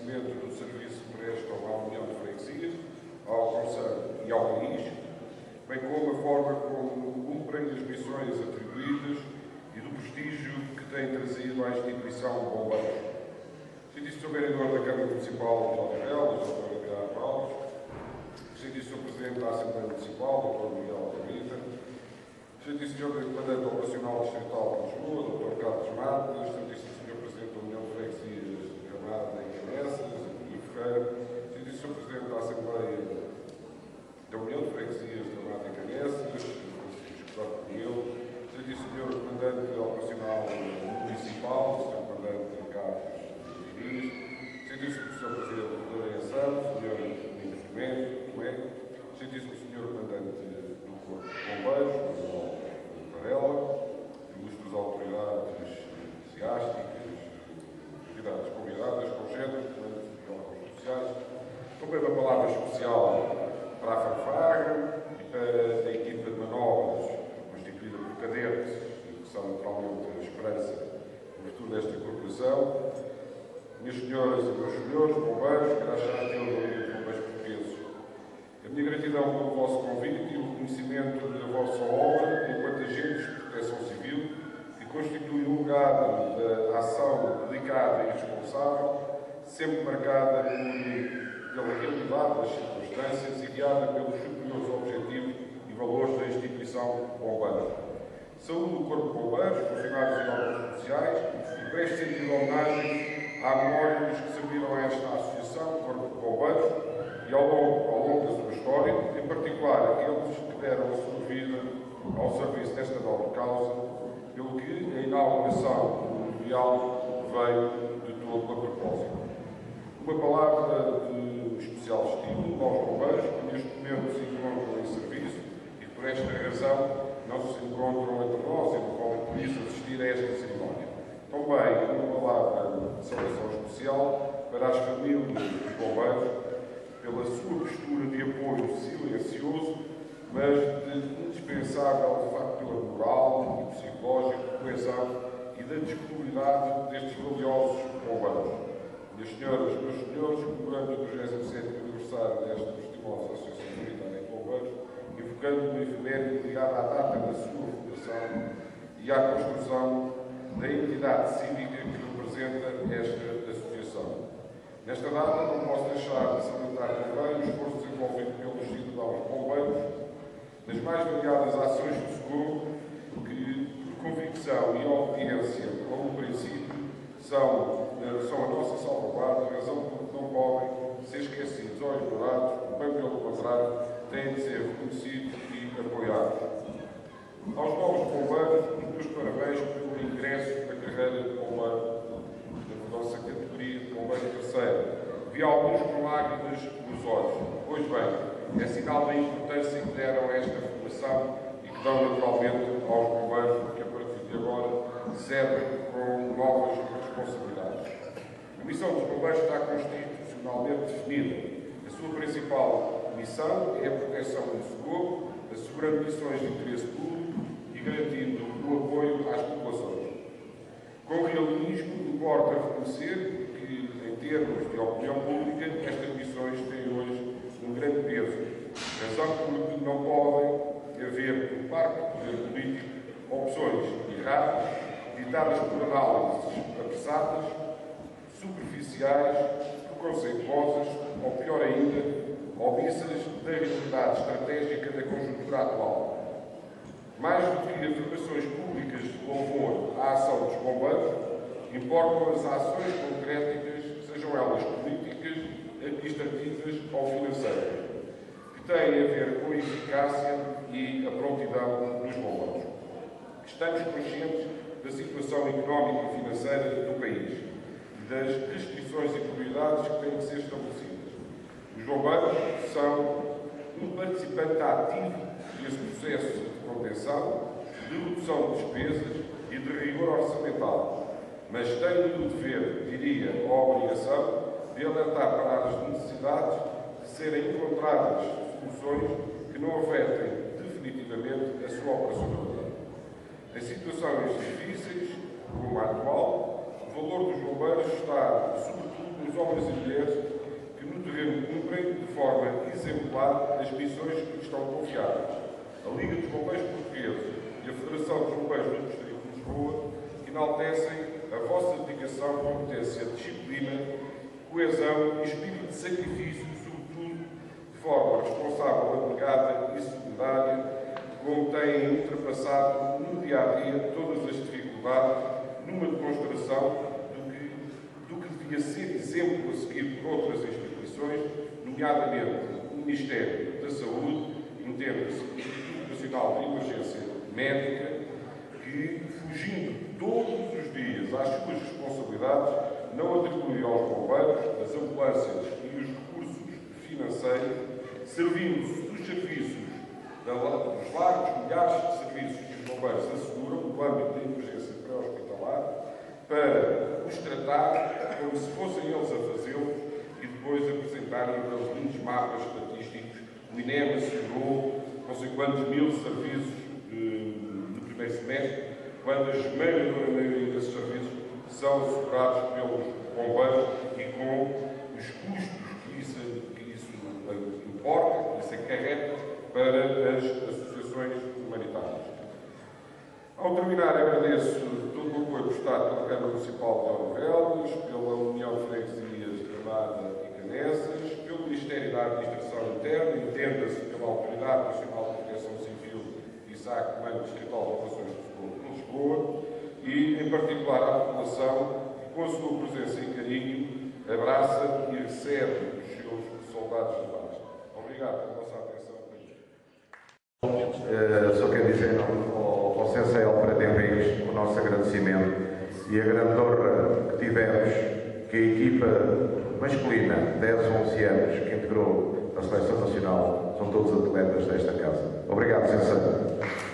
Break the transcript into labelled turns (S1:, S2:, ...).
S1: reconhecimento do serviço que prestam à União de Freguesias, ao Conselho e ao país, bem como a forma como cumprem as missões atribuídas e do prestígio que têm trazido à instituição de bombeiros. Sr. Vereador da Câmara Municipal de Odivelas, Dr. Pilar Alves, Sr. Presidente da Assembleia Municipal, Dr. Miguel Camita, Sr. Comandante Operacional Distrital de Lisboa, Dr. Carlos Matas, Sr. Presidente da União de Freguesias de Gramada e Canessas, António Ferreira, Sr. Presidente da Assembleia da União de Freguesias de Gramada e Canessas, Francisco Jorge Coelho, Sr. Comandante Operacional Municipal, Sr. Comandante Carlos Diniz, Sr. Presidente da Direção, Sr. Domingos Domênico, Sr. Comandante do Corpo de Bombeiros, Sr. Varela, ilustres autoridades eclesiásticas, autoridades convidadas, congêneres, e órgãos sociais. Também uma palavra especial para a Farfagre e para a equipa de manobras, constituída por cadetes, que são naturalmente a esperança do futuro desta corporação. Minhas senhoras e meus senhores, bombeiros, graças a Deus, bombeiros portugueses. A minha gratidão pelo vosso convite e o reconhecimento da vossa obra enquanto agentes de proteção civil, que constitui um legado da ação dedicada e responsável, sempre marcada pela realidade das circunstâncias e guiada pelos superiores objetivos e valores da instituição bombeira. Saúdo o Corpo de Bombeiros, funcionários e órgãos sociais e presto sentido homenagem à memória dos que serviram a esta associação, Corpo de Bombeiros, e ao longo da sua história, em particular aqueles que deram a sua vida ao serviço desta nobre causa, pelo que a inauguração do Memorial veio de todo a propósito. Uma palavra de especial estímulo aos bombeiros que neste momento se encontram em serviço e que por esta razão não se encontram entre nós e não podem por isso assistir a esta cerimónia. Também uma palavra de saudação especial para as famílias dos bombeiros, pela sua postura de apoio silencioso, mas de indispensável fator moral e psicológico, coesão e da disponibilidade destes valiosos bombeiros. Minhas senhoras, meus senhores, comemorando o 27º aniversário desta prestigiosa Associação Comunitária de Bombeiros, invocando uma efeméride ligada à data da sua fundação e à construção da entidade cívica que representa esta associação. Nesta data, não posso deixar de salientar também o esforço desenvolvido pelos cidadãos bombeiros nas mais variadas ações de socorro que, por convicção e obediência como princípio, são a nossa salvaguarda, razão por que não podem ser esquecidos ou ignorados, bem pelo contrário, têm de ser reconhecidos e apoiados. Aos novos bombeiros, os meus parabéns pelo ingresso na carreira de bombeiro da nossa categoria de bombeiro terceiro. Vi alguns com lágrimas nos olhos. Pois bem, é sinal da importância que deram a esta formação e que dão naturalmente aos bombeiros, que a partir de agora servem com novas responsabilidades. A missão dos bombeiros está constitucionalmente definida. A sua principal missão é a proteção do socorro, assegurando missões de interesse público e garantindo o apoio às populações. Com realismo, importa reconhecer que, em termos de opinião pública, estas missões têm hoje um grande peso, razão porque não podem haver, por parte do poder político, opções erradas, ditadas por análises apressadas, superficiais, preconceituosas ou, pior ainda, omissas da realidade estratégica da conjuntura atual. Mais do que afirmações públicas de louvor à ação dos bombeiros, importam as ações concretas, sejam elas políticas, administrativas ou financeiras, que têm a ver com a eficácia e a prontidão dos bombeiros. Estamos conscientes da situação económica e financeira do país e das restrições e prioridades que têm de ser estabelecidas. Os bombeiros são um participante ativo desse processo de contenção, de redução de despesas e de rigor orçamental, mas têm o dever, diria, a obrigação de alertar para as necessidades de serem encontradas soluções que não afetem definitivamente a sua operacionalidade. Em situações difíceis, como a atual, o valor dos bombeiros está, sobretudo, nos homens e mulheres que no terreno cumprem de forma exemplar as missões que lhes estão confiadas. A Liga dos Bombeiros Portugueses e a Federação dos Bombeiros do Distrito de Lisboa enaltecem a vossa dedicação, competência, disciplina, coesão e espírito de sacrifício, sobretudo de forma responsável, abnegada e solidária, como têm ultrapassado no dia-a-dia todas as dificuldades, numa demonstração do que devia ser exemplo a seguir por outras instituições, nomeadamente o Ministério da Saúde, entende-se o Instituto Nacional de Emergência Médica, que, fugindo todos os dias às suas responsabilidades, não atribui aos bombeiros, as ambulâncias e os recursos financeiros, servindo-se dos serviços, dos largos milhares de serviços que os bombeiros asseguram no âmbito da emergência pré-hospitalar, para os tratar como se fossem eles a fazê-los e depois apresentarem aqueles lindos mapas estatísticos. O INE mencionou não sei quantos mil serviços no primeiro semestre, quando a esmagadora maioria desses serviços são assegurados pelos bombeiros e com os custos que isso importa, que isso acarreta para as associações humanitárias. Ao terminar, agradeço todo o apoio prestado pela Câmara Municipal de Odivelas, pela União de Freguesias de Ramada e Caneças, pelo Ministério da Administração Interna, entenda-se pela Autoridade Nacional de Proteção Civil, ISAC, Comando Distrital de Operações de Socorro de Lisboa, e, em particular, à população, que, com a sua presença e carinho, abraça e recebe os seus soldados de paz. Obrigado pela vossa atenção.
S2: Só quero dizer ao Sensei Alfredo Henriques o nosso agradecimento e a grande honra que tivemos que a equipa masculina, 10 ou 11 anos, que integrou a Seleção Nacional, são todos atletas desta casa. Obrigado, Sensei.